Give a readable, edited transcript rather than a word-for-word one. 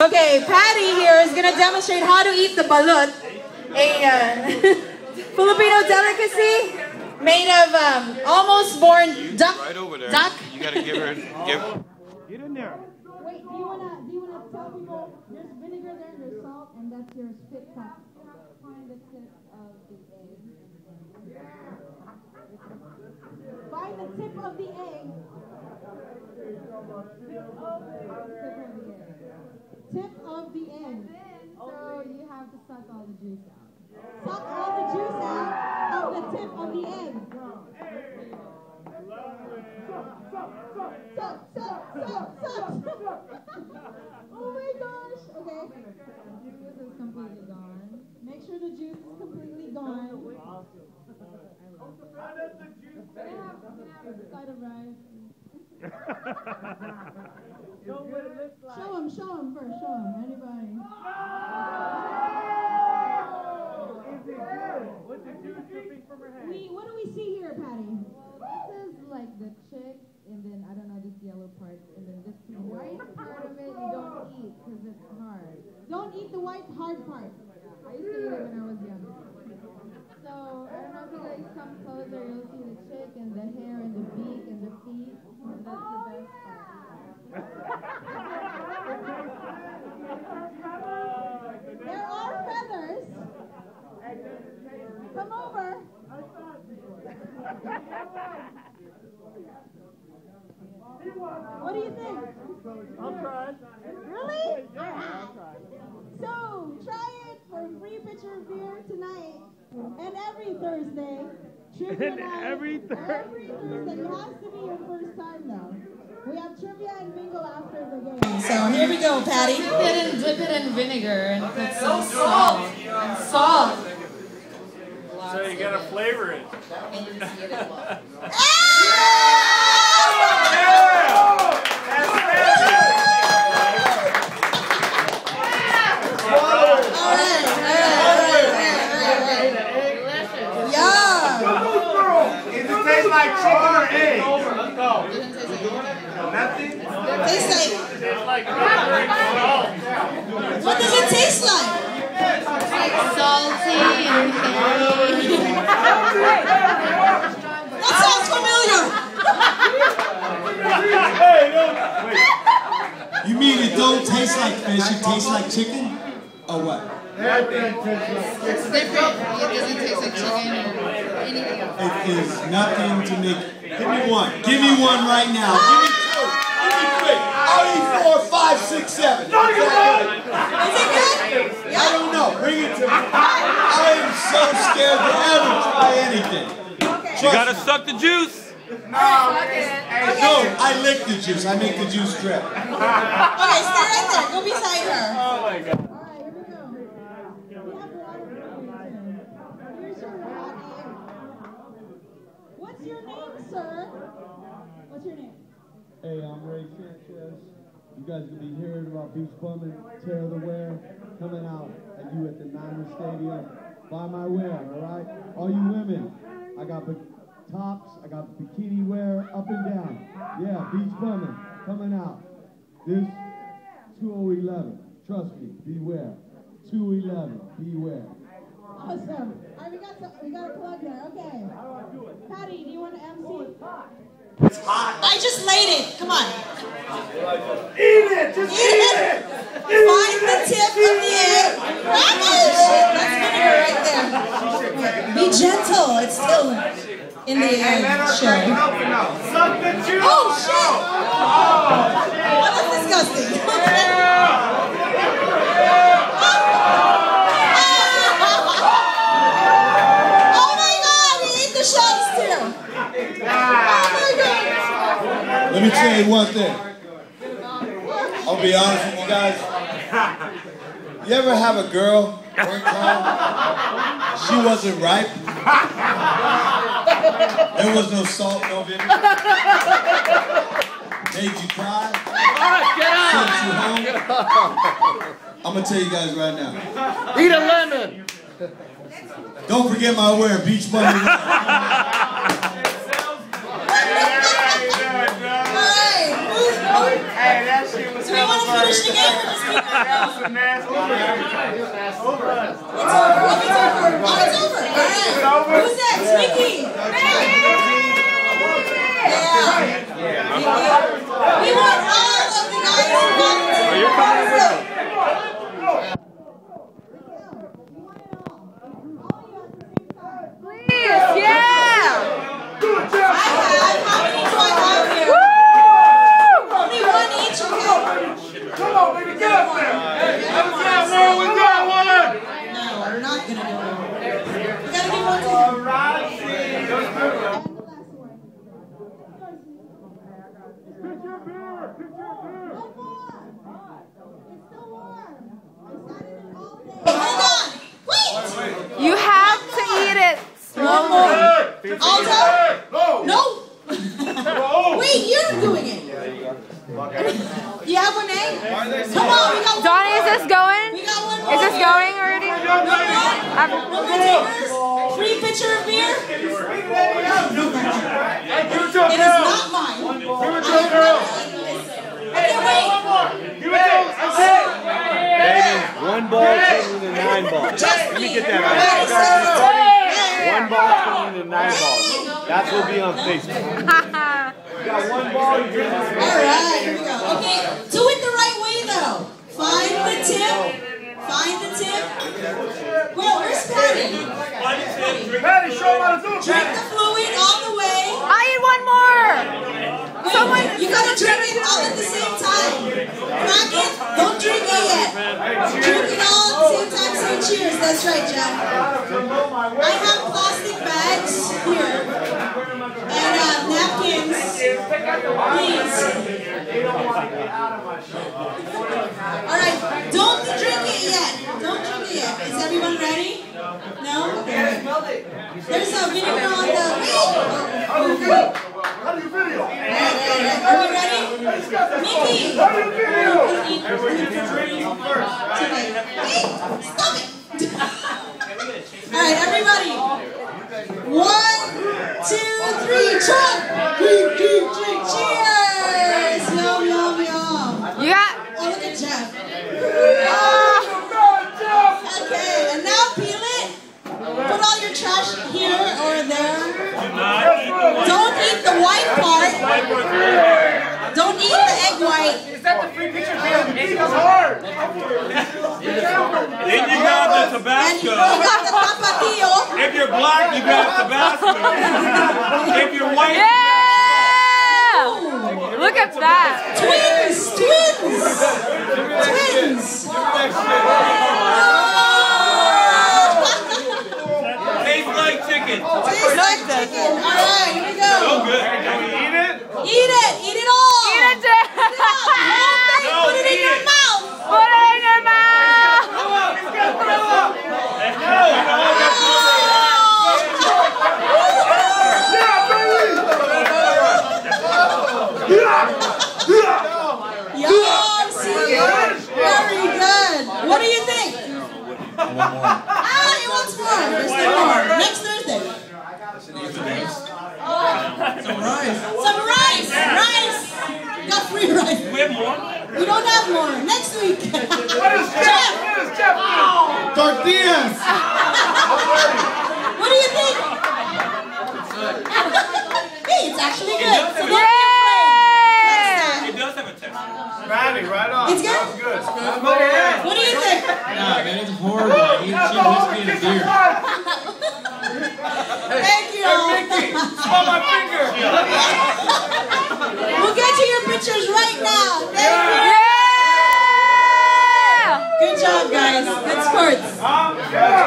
Okay, Patty here is going to demonstrate how to eat the balut, a Filipino delicacy made of almost born duck. Right over there. Duck. You gotta give her. Get in there. Wait, do you wanna tell people there's vinegar there, there's salt, and that's your spit cup. You have to find the tip of the egg. Find the tip of the egg. Tip of the egg. So you have to suck all the juice out. Suck all the juice out of the tip of the egg. Suck. Oh my gosh. Okay. The juice is completely gone. Make sure the juice is completely gone. Can I have a side of rice? Show him first. Show him. Anybody? What's the juice dripping from her hand? What do we see here, Patty? This is like the chick, and then I don't know this yellow part, and then this white part of it you don't eat because it's hard. Don't eat the white hard part. I used to eat it when I was young. So I don't know if you guys come closer, you'll see the chick and the hair and the beak and the feet, and that's the best part. There are feathers. Come over. What do you think? I'll try. Really? I'll try. So, try it for a free pitcher of beer tonight and every Thursday. Trivia night. Every Thursday. Every Thursday. It has to be your first time, though. We have trivia and bingo after the game. So, here we go, Patty. Dip it in vinegar and put some salt. And salt. So you gotta flavor it. And you just eat it well. Like chicken or egg? Nothing? Tastes like What does it taste like? Like salty and hairy. That sounds familiar. You mean it don't taste like fish, it tastes like chicken? Or what? It's different. It doesn't taste like chicken or anything else. It is nothing to make. Give me one. Give me one right now. Give me two. Give me three. I'll eat 4, 5, 6, 7. Is it good? I don't know. Bring it to me. I am so scared to ever try anything. You gotta suck the juice. No, I lick the juice. I make the juice drip. Okay, stay right there. Go beside her. Oh my god. All right, here we go. We have water for you. Here's your hot egg. What's your name, sir? What's your name? Hey, I'm Ray Sanchez. You guys will be hearing about beach bumming, tear the wear, coming out at you at the Niner Stadium. Buy my wear, all right? All you women, I got the tops, I got bikini wear, up and down. Yeah, beach bumming, coming out. This 2011, trust me, beware. 211, beware. Awesome. All right, we got a plug there. Okay. Patty, do you want to MC? It's hot. I just laid it. Come on. Eat it! Just eat it! Find the tip of the egg. Shit, that's vinegar right there. Be gentle. It's still in the egg shell. Suck the juice! Oh, shit! Oh, that's disgusting. Oh my God, he ate the shells too. Oh my God. Let me tell you one thing. I'll be honest with you guys. You ever have a girl one time, she wasn't ripe? There was no salt, no vinegar. Made you cry? Sent you home? I'm going to tell you guys right now. Eat a lemon! Don't forget my wear, beach bunny. Hey, that shit was finish the game or just keep it going? It's over. Oh, it's over. All right. Who's next? Mickey. Yeah. We want all of the guys who got to the party. Please, yeah! How many do I have here? Woo! Only one each, okay? Come on, baby, get up there. We got one. No, we're not gonna do it. We gotta give one to him. And the last one. One more. It's still warm. It's not even all day. Hold on. Wait. You have to eat it One more. Alto? No. Wait, you're doing it. You have one, eh? Come on, we got one. Donnie, is this going? We got one more. Is this going already? No more takers. Free pitcher of beer. It is not mine. Okay, wait. Baby, 1 ball turning into 9 balls. Let me get that right. 1 ball turning into 9 balls. That's what will be on Facebook. You got 1 ball, you drink this. Alright, here we go. Okay, do it the right way though. Find the tip. Find the tip. Well, where's Patty? Patty, show them how to do it. Drink the fluid all the way. I need one more! Wait, you gotta drink it all at the same time. Crack it, don't drink it yet. Drink it all at the same time, say cheers. That's right, Jack. I have plastic bags here. And napkins. Please. Alright, don't drink it yet. Don't drink it yet. Is everyone ready? No? Okay. There's a vinegar on the... How do you video? Are we ready? Mickey! How do you video? Stop it! Alright, everybody. 1, 2, 3, chug! Drink, drink, drink. Cheers! Yum, yum, yum. You got... Oh, look at Jeff. Ah. Okay, and now peel it. Put all your trash here or there. Don't eat the white part. Don't eat the egg white. Is that the free picture video? It's hard. Then you got the And Tabasco. you got the tapatio. If you're black, you got Tabasco. If you're white, Yeah! Look at that. Twins! Twins! Twins! tastes like chicken. Tastes like chicken. Alright, here we go. So good. Can we eat it? Eat it! Eat it all! Eat it, Jeff. Put it in your mouth! Put it in your mouth. Yum! See? Very good. What do you think? Ah, he wants more. There's no more. Next Thursday. Some rice. Rice. Got free rice. We have more? We don't have more. Next week. What is Jeff? What is Jeff? Tortillas! What do you think? Hey, it's actually good. So don't be afraid. Next time. It does have a texture. Patty, right on. It's good? That's good. What do you think? Nah, man, it's horrible. I eat cheap whiskey and a beer. Thank you. Smell my finger. We'll get you your pictures right now. Thank you. Yeah! Good job, guys. Good sports. Yeah.